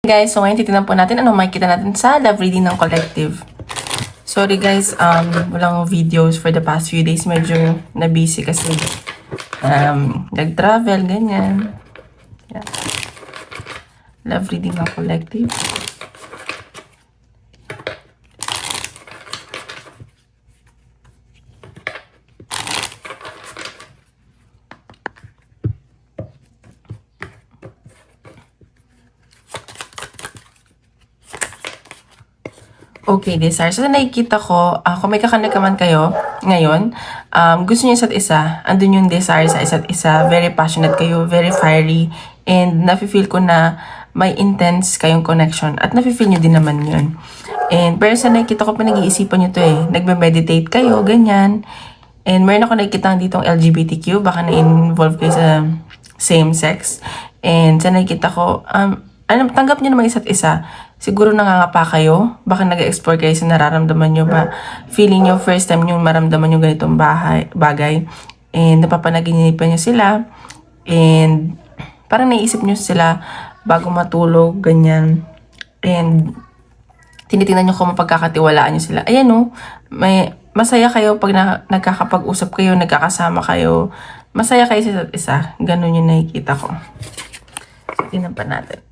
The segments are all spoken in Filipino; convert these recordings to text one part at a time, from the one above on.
Guys, so ngayon titignan po natin ano makikita natin sa love reading ng collective. Sorry guys, walang videos for the past few days. Medyo na-busy kasi nag-travel, ganyan. Yeah. Love reading ng collective. Okay, desire. So, nakikita ko, kung may kakanak man kayo ngayon, gusto niyo isa't isa, andun yung desire sa isa't isa, very passionate kayo, very fiery, and nafe-feel ko na may intense kayong connection, at nafe-feel nyo din naman yun. And pero sa nakikita ko, pinag-iisipan nyo to nagme-meditate kayo, ganyan, and meron ako nakikita ditong LGBTQ, baka na-involve kayo sa same sex, and sa nakikita ko, tanggap nyo naman isa't isa. Siguro nangangapa kayo, baka nag-explore kayo sa nararamdaman nyo ba, feeling nyo first time nyo maramdaman yung ganitong bagay, and napapanaginipan nyo sila, and parang naisip nyo sila bago matulog, ganyan, and tinitingnan nyo kung mapagkakatiwalaan nyo sila. Ayan may masaya kayo pag nagkakapag-usap kayo, nagkakasama kayo, masaya kayo sa isa't isa, ganun yung nakikita ko. So, tingnan pa natin.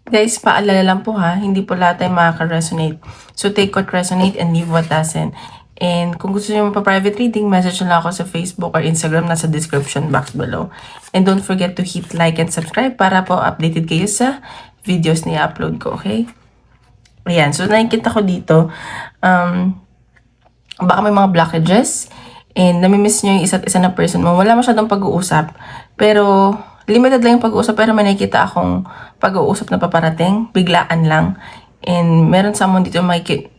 Guys, paalala lang po hindi po lahat tayo makaka-resonate. So, take what resonate and leave what doesn't. And kung gusto nyo pa-private reading, message nyo lang ako sa Facebook or Instagram, nasa description box below. And don't forget to hit like and subscribe para po updated kayo sa videos na i-upload ko, okay? Ayan, so nakikita ko dito, baka may mga blockages, and namimiss nyo yung isa't isa na person mo. Wala masyadong pag-uusap, pero limited lang yung pag-uusap, pero may nakikita akong pag-uusap na paparating, biglaan lang. And meron someone dito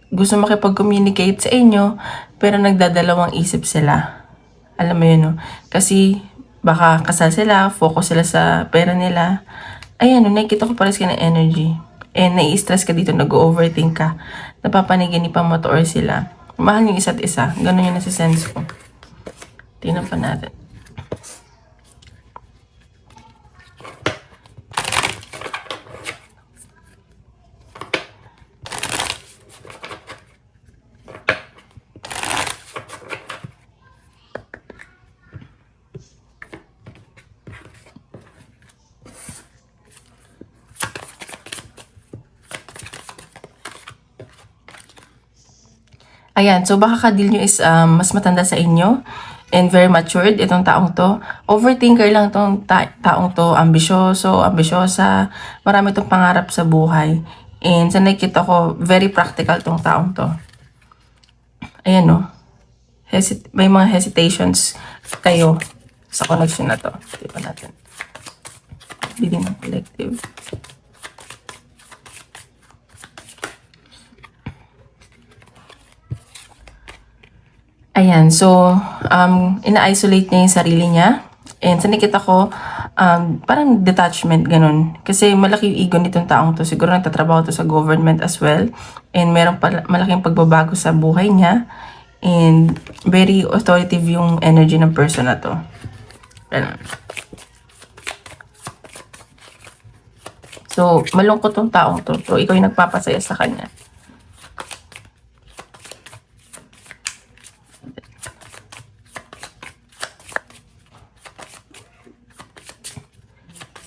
gusto makipag-communicate sa inyo, pero nagdadalawang isip sila. Alam mo yun, Kasi baka kasal sila, focus sila sa pera nila. Ayan, nakikita ko pares ka ng energy. And nai-stress ka dito, nag-overthink ka. Napapaniginipan mo to or sila. Mahal yung isa't isa. Ganun yung nasisense ko. Tingnan pa natin. Ayan, so baka ka-deal nyo is mas matanda sa inyo and very matured itong taong to. Overthinker lang itong taong to, ambisyoso, ambisyosa, marami itong pangarap sa buhay. And sa nakikita ko, very practical itong taong to. Ayan may mga hesitations kayo sa connection na to. Diba natin? Reading ng collective. Ayan, so, ina-isolate niya yung sarili niya. And sa nakita ko, parang detachment, ganun. Kasi malaki yung ego nitong taong to. Siguro nagtatrabaho to sa government as well. And meron malaking pagbabago sa buhay niya. And very authoritative yung energy ng person na to. Ganun. So, malungkot tong taong to. So, ikaw yung nagpapasaya sa kanya.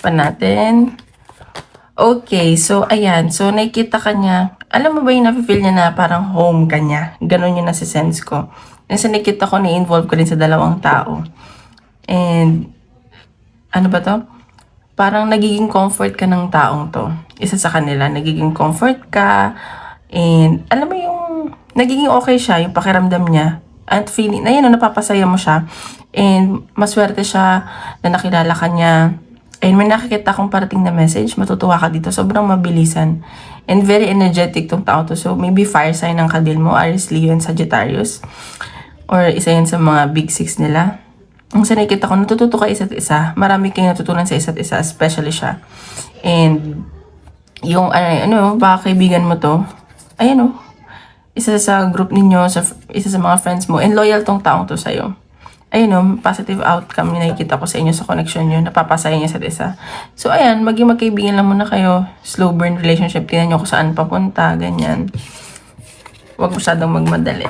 Pa natin. Okay, so ayan. So nakikita ka niya. Alam mo ba yung nafe-feel niya na parang home ka niya? Ganon yung nasisense ko. Kasi nakikita ko na-involve ko rin sa dalawang tao. And ano ba to? Parang nagiging comfort ka ng taong to. Isa sa kanila, nagiging comfort ka. And alam mo yung nagiging okay siya, yung pakiramdam niya. At feeling, na napapasaya mo siya. And maswerte siya na nakilala ka niya. And may nakikita akong parating na message, matutuwa ka dito. Sobrang mabilisan. And very energetic tong tao to. So, maybe fire sign ng kadil mo, Aries, Leo, and Sagittarius. or isa yan sa mga big six nila. Ang sa nakikita ko, natututo ka isa't isa. Marami kayong natutunan sa isa't isa, especially siya. And yung baka kaibigan mo to, ayan isa sa group ninyo, isa sa mga friends mo, and loyal tong taong to sa'yo. Ayun positive outcome yung nakikita ko sa inyo sa connection nyo, napapasaya niya sa isa. So ayan, maging magkaibigan lang muna kayo, slow burn relationship, tingnan nyo kung saan papunta, ganyan. Huwag masyadong magmadali.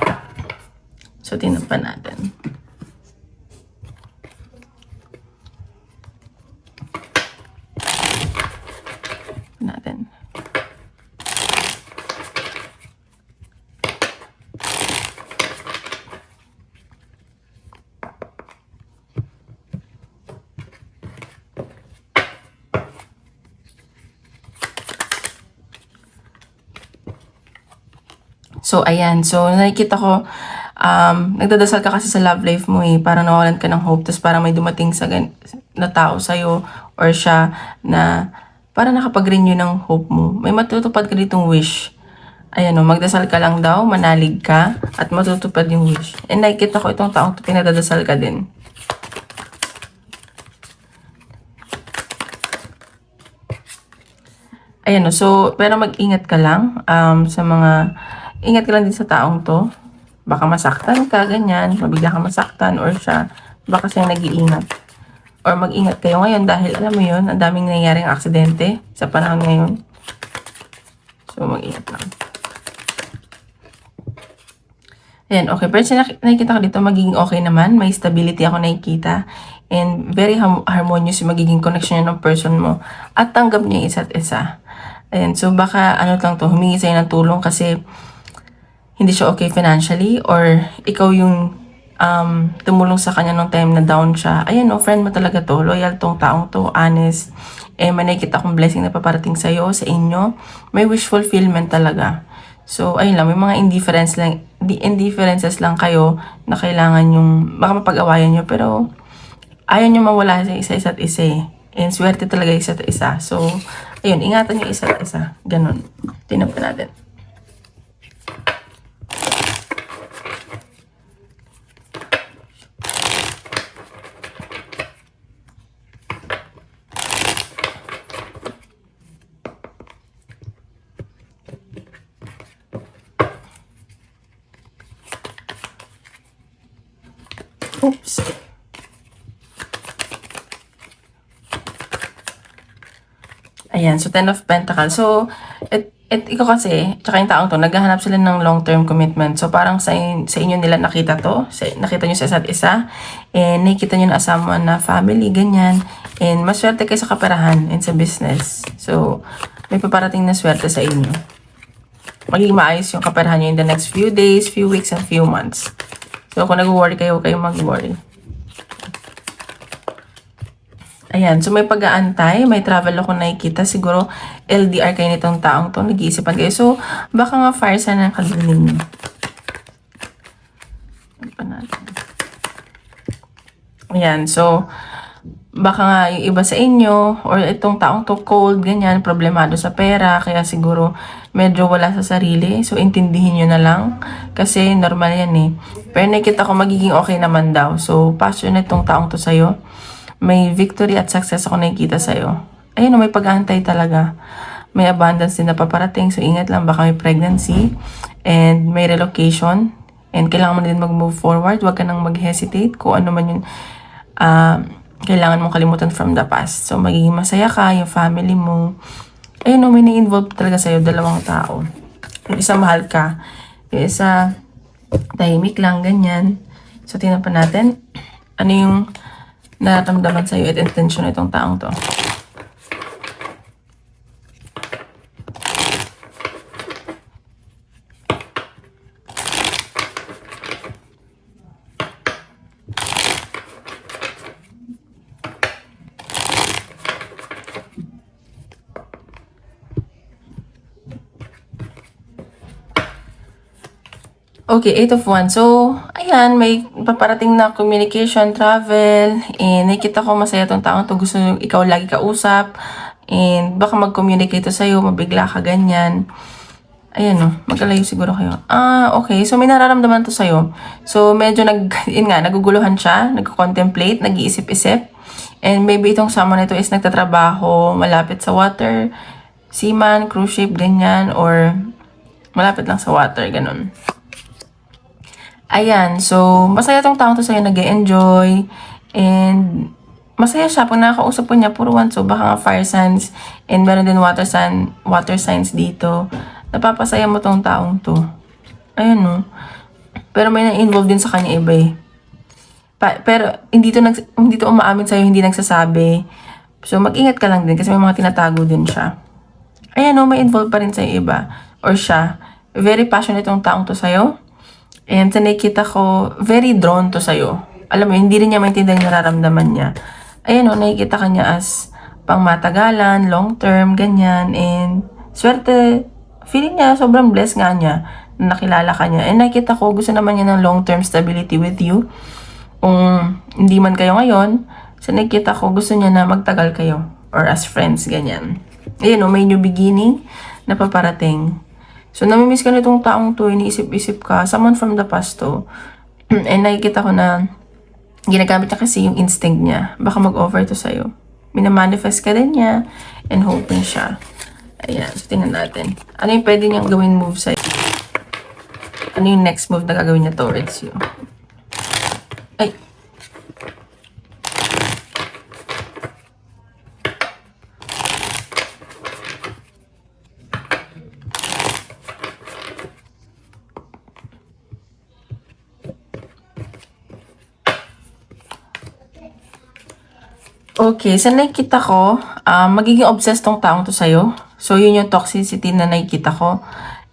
So tingnan pa natin. So, ayan. So, nakikita ko, nagdadasal ka kasi sa love life mo parang nawalan ka ng hope, tapos parang may dumating na tao sa'yo, or siya, na parang nakapag-renew ng hope mo. May matutupad ka ditong wish. Ayan magdasal ka lang daw, manalig ka, at matutupad yung wish. And nakikita ko itong taong pinagdadasal ka din. Ayan so, pero mag-ingat ka lang, ingat ka lang din sa taong to. Baka masaktan ka, ganyan. Mabigla ka masaktan, or siya, baka siya nag-iingat. Or mag-ingat kayo ngayon dahil alam mo yun, ang daming nangyayaring aksidente sa panahon ngayon. So, mag-ingat lang. Ayan, okay. Pero nakikita ko dito, magiging okay naman. May stability ako nakikita. And very harmonious yung magiging connection ng person mo. At tanggap niya isa't isa. Ayan, so baka lang to, humingi sa'yo ng tulong kasi hindi siya okay financially, or ikaw yung tumulong sa kanya nung time na down siya. Ayan friend mo talaga to, loyal tong taong to, honest. May nakikita akong blessing na paparating sa'yo, sa inyo. May wish fulfillment talaga. So, ayun lang, may mga indifferences lang kayo na kailangan yung, baka mapag-awayan nyo, pero ayaw nyo mawala sa isa't isa And swerte talaga isa't isa. So, ayun, ingatan nyo isa't isa. Ganun. Tingnan pa natin. Oops. Ayan, so 10 of Pentacles. So, ikaw kasi, tsaka yung taong to, naghahanap sila ng long-term commitment. So, parang sa inyo nila nakita to. Nakita nyo sa isa't isa. And nakikita nyo na someone na family, ganyan. And maswerte kayo sa kaperahan and sa business. So, may paparating na swerte sa inyo. Magiging maayos yung kaperahan nyo in the next few days, few weeks, and few months. So, kung nag-worry kayo, huwag kayong mag-worry. Ayan, so may pag-aantay, may travel ako nakikita. Siguro, LDR kayo nitong taong to, nag-iisipan kayo. So, baka nga fire sign ang kadaling nyo. Ayan, so, baka nga yung iba sa inyo, or itong taong to cold, ganyan, problemado sa pera, kaya siguro medyo wala sa sarili. So, intindihin nyo na lang, kasi normal yan Pero nakikita ko magiging okay naman daw. So, passionate itong taong to sa'yo. May victory at success ako nakikita sa'yo. Ayun may pag-aantay talaga. May abundance din na paparating. So, ingat lang. Baka may pregnancy. And may relocation. And kailangan mo din mag-move forward. Huwag ka nang mag-hesitate. Kung ano man yung kailangan mong kalimutan from the past. So, magiging masaya ka. Yung family mo. Ayun may na-involve talaga sa'yo. Dalawang tao. Yung isa mahal ka. Yung isa tahimik lang. Ganyan. So, tingnan pa natin. Ano yung nararamdaman sa'yo at intention itong taong to. Okay, 8 of Wands. So, ayan, may paparating na communication, travel, and nakikita ko masaya tong taong to. Gusto nyo ikaw lagi kausap, and baka mag-communicate to sa'yo, mabigla ka ganyan. Ayan o, magkalayo siguro kayo. Okay. So, may nararamdaman to sa'yo. So, medyo naguguluhan siya, nag-contemplate, nag-iisip-isip. And maybe itong someone nito is nagtatrabaho malapit sa water, seaman, cruise ship, ganyan, or malapit lang sa water, ganun. Ayan, so, masaya tong taong to sa'yo, nag-enjoy, and masaya siya pag nakakausap po niya, puro one, so baka nga fire signs, and meron din water signs dito. Napapasaya mo tong taong to. Ayun no. Pero may na-involve din sa kanya iba eh. Pero hindi to umaamin sa'yo, hindi nagsasabi. So mag-ingat ka lang din kasi may mga tinatago din siya. Ayan no, may involve pa rin sa'yo iba. Or siya. Very passionate tong taong to sa'yo. And sa nakikita ko, very drawn to sa'yo. Alam mo, hindi rin niya maintindihan yung nararamdaman niya. Ayan no, nakikita ka niya as pang matagalan, long term, ganyan. And swerte, feeling niya, sobrang blessed nga niya na nakilala ka niya. And nakita ko, gusto naman niya ng long-term stability with you. Kung hindi man kayo ngayon, so nakita ko, gusto niya na magtagal kayo. Or as friends, ganyan. Ayun, may new beginning na paparating. So, namimiss ka na itong taong to, iniisip-isip ka, someone from the past to. And nakikita ko na ginagamit niya kasi yung instinct niya. Baka mag-offer to sa'yo. Minamanifest ka din niya and hoping siya. Ayan, so tingnan natin. Ano yung pwede niyang gawin move sa'yo? Ano yung next move na gagawin niya towards you? Ay! Okay, sa nakikita ko, magiging obsessed tong taong to sa'yo. So, yun yung toxicity na nakikita ko.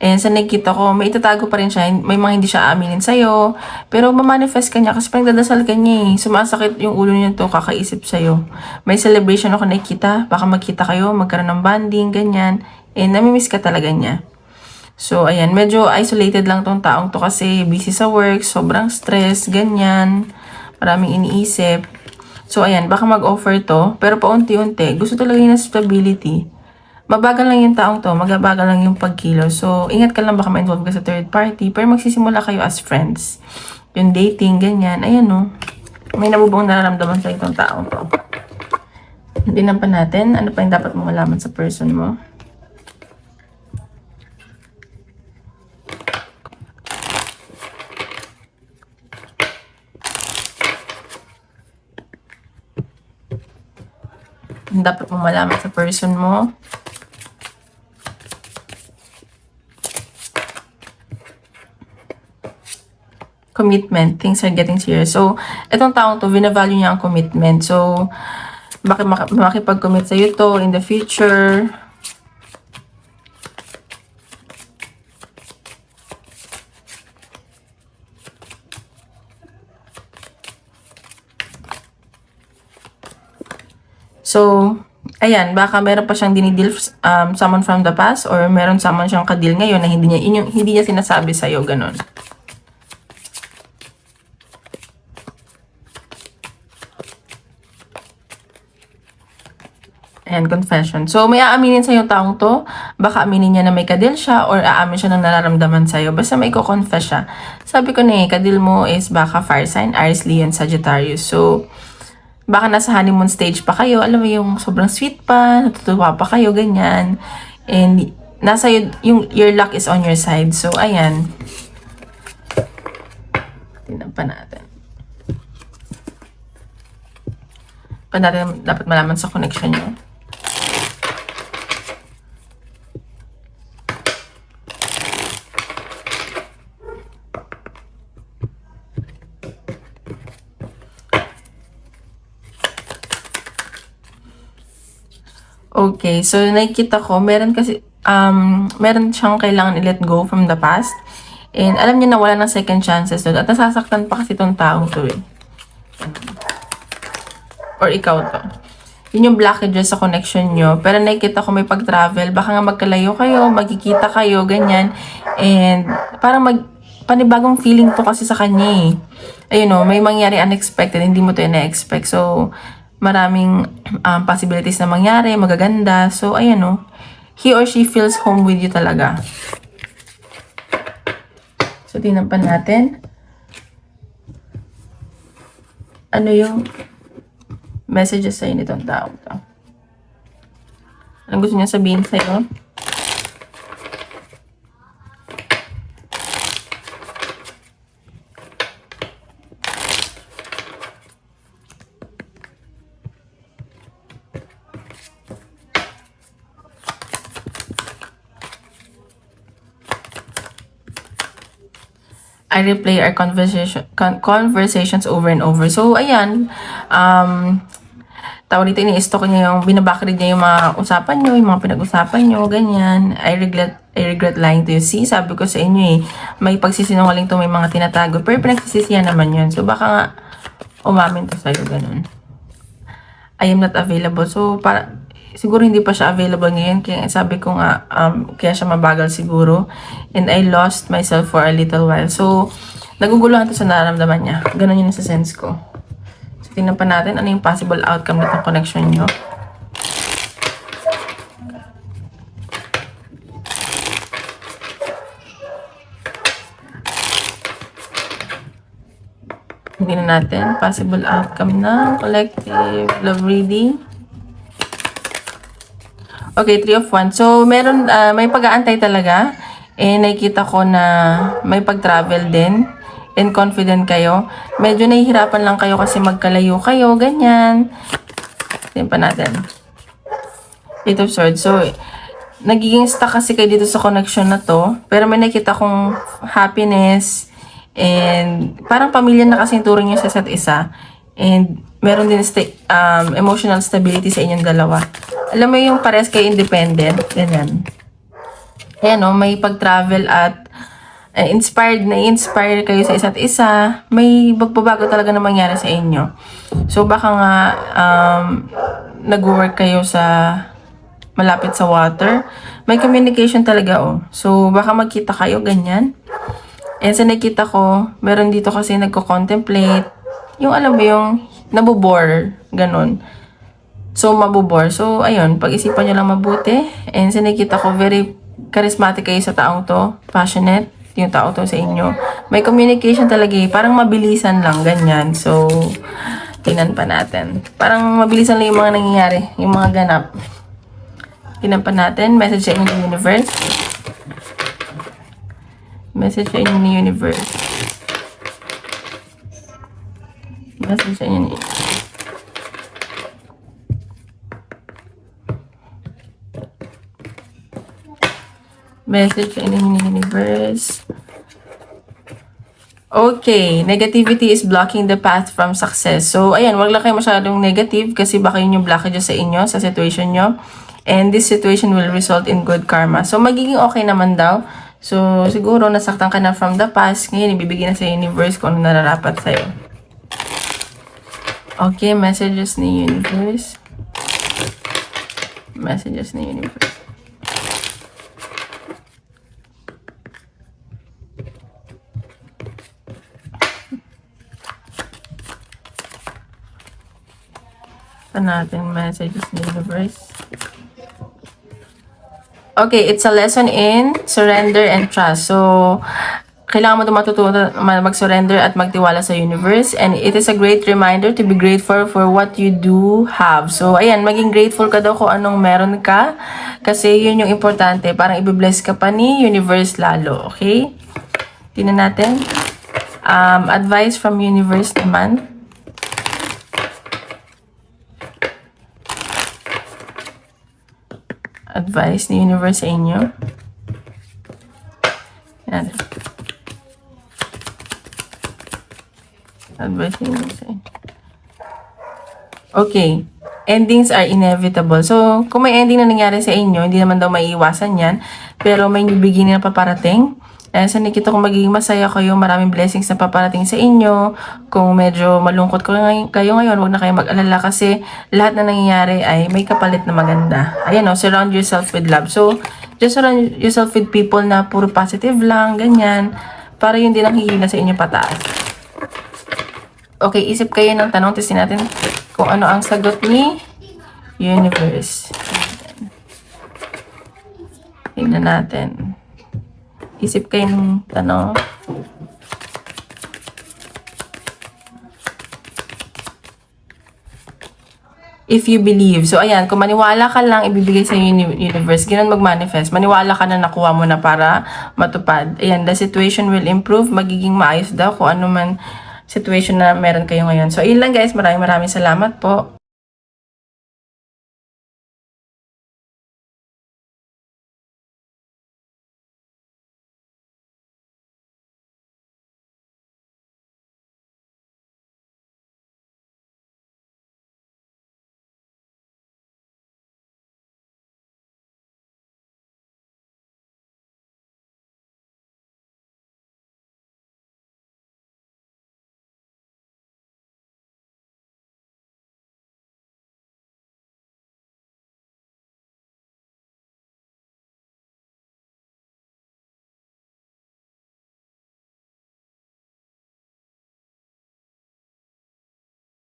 And sa nakikita ko, may itatago pa rin siya. May mga hindi siya aaminin sa'yo. Pero mamanifest ka niya kasi parang dadasal ka niya eh. Sumasakit yung ulo niya to kakaisip sa'yo. May celebration ako nakikita. Baka magkita kayo, magkaroon ng bonding, ganyan. And namimiss ka talaga niya. So, ayan. Medyo isolated lang tong taong to kasi busy sa work, sobrang stress, ganyan. Maraming iniisip. So, ayan. Baka mag-offer to. Pero paunti-unti. Gusto talaga yung stability. Mabagal lang yung taong to, magabagal lang yung pagkilo. So, ingat ka lang baka ma-involve ka sa third party. Pero magsisimula kayo as friends. Yung dating, ganyan. Ayan no. May nabubuong nararamdaman sa itong taong to. Hindi pa natin. Ano pa yung dapat mong malaman sa person mo? Ang dapat mong malaman sa person mo? Commitment. Things are getting serious. So, itong taong to, vina-value niya ang commitment. So, makipag-commit sa'yo to in the future. So, ayan, baka meron pa siyang dinidil someone from the past or meron someone siyang kadil ngayon na hindi niya sinasabi sa'yo, ganun. And confession. So, may aaminin sa yung taong to. Baka aminin niya na may kadil siya or aamin siya ng nararamdaman sa'yo. Basta may ko-confess siya. Sabi ko na kadil mo is baka fire sign, Aries, Leo, and Sagittarius. So, baka nasa honeymoon stage pa kayo. Alam mo yung sobrang sweet pa, natutuwa pa kayo, ganyan. And nasa your luck is on your side. So, ayan. Tingnan pa natin. Pa natin dapat malaman sa connection nyo. Okay, so nakikita ko, meron siyang kailangan i-let go from the past. And alam niya na wala ng second chances doon. At nasasaktan pa kasi itong taong to eh. Or ikaw to. Yun yung blockages sa connection nyo. Pero nakikita ko may pag-travel. Baka nga magkalayo kayo, magkikita kayo, ganyan. And parang panibagong feeling to kasi sa kanya eh. Ayun o, may mangyari unexpected. Hindi mo to ina-expect. So, maraming possibilities na mangyari, magaganda. So, ayan o. He or she feels home with you talaga. So, tingnan pa natin. Ano yung messages sa'yo nitong tao to? Anong gusto niya sabihin sa'yo? I replay our conversations over and over. So, ayan. Tawag dito, ini-stalk niya yung, binabakrid niya yung mga usapan nyo, yung mga pinag-usapan nyo, ganyan. I regret lying to you. See, sabi ko sa inyo may pagsisinungaling to, may mga tinatago. Pero pinagsisisihan naman yun. So, baka nga, umamin to sa'yo, ganun. I am not available. So, siguro hindi pa siya available ngayon. Kaya sabi ko nga, kaya siya mabagal siguro. And I lost myself for a little while. So, naguguluhan to sa nararamdaman niya. Ganun yun sa sense ko. So, tingnan pa natin ano yung possible outcome nitong connection nyo. Tingnan natin. Possible outcome ng collective love reading. Okay, 3 of Wands. So, meron, may pag-aantay talaga. Nakikita ko na may pag-travel din. And confident kayo. Medyo nahihirapan lang kayo kasi magkalayo kayo. Ganyan. Tingnan pa natin. 8 of Swords. So, nagiging stuck kasi kayo dito sa connection na to. Pero may nakita kong happiness. And parang pamilya na kasi turo nyo sa isa't isa. And meron din emotional stability sa inyong dalawa. Alam mo yung pares kayo independent. Ganyan. Ayan o, may pag-travel at na-inspire kayo sa isa't isa. May bagbabago talaga na mangyari sa inyo. So baka nga nag-work kayo sa malapit sa water. May communication talaga o. So baka magkita kayo, ganyan. And sa nakita ko, meron dito kasi nagko-contemplate. Yung alam mo yung nabobore, ganun. So, mabobore. So, ayun, pag-isipan nyo lang mabuti. And sa nakita ko, very charismatic kayo sa taong to. Passionate yung tao to sa inyo. May communication talaga eh. Parang mabilisan lang, ganyan. So, tingnan pa natin. Parang mabilisan lang yung mga nangyayari. Yung mga ganap. Tingnan pa natin. Message sa inyo ng universe. Message sa inyo ng universe. Message sa inyo ng universe. Message sa inyo ng universe. Okay, negativity is blocking the path from success. So, ayan, wag lang kayo masyadong negative kasi baka yun yung blockage sa inyo, sa situation nyo. And this situation will result in good karma. So, magiging okay naman daw. So, siguro, nasaktan ka na from the past. Ngayon, ibibigay na sa universe kung ano nararapat sa'yo. Okay, messages ni universe. Messages ni universe. Natin messages ni universe. Okay, it's a lesson in surrender and trust. So, kailangan mo matutunan mag-surrender at magtiwala sa universe. And it is a great reminder to be grateful for what you do have. So, ayan, maging grateful ka daw kung anong meron ka. Kasi yun yung importante. Parang i-bless ka pa ni universe lalo. Okay? Tingnan natin. Advice from universe naman. Advice ni universe sa inyo. Yan. Advice ni universe sa inyo. Okay. Endings are inevitable. So, kung may ending na nangyari sa inyo, hindi naman daw maiiwasan yan. Pero may new beginning na paparating. Sa nakita ko magiging masaya kayo, maraming blessings na paparating sa inyo. Kung medyo malungkot kayo ngayon, huwag na kayo mag-alala kasi lahat na nangyayari ay may kapalit na maganda. Ayan o, surround yourself with love. So, just surround yourself with people na puro positive lang, ganyan. Para yun din ang hihila sa inyo pataas. Okay, isip kayo ng tanong. Testin natin kung ano ang sagot ni universe. Tingnan natin. Isip kayo ng tanong. If you believe. So, ayan, kung maniwala ka lang, ibibigay sa universe, ganun mag-manifest. Maniwala ka na nakuha mo na para matupad. Ayan, the situation will improve, magiging maayos daw kung ano man situation na meron kayo ngayon. So, yun lang guys. Maraming salamat po.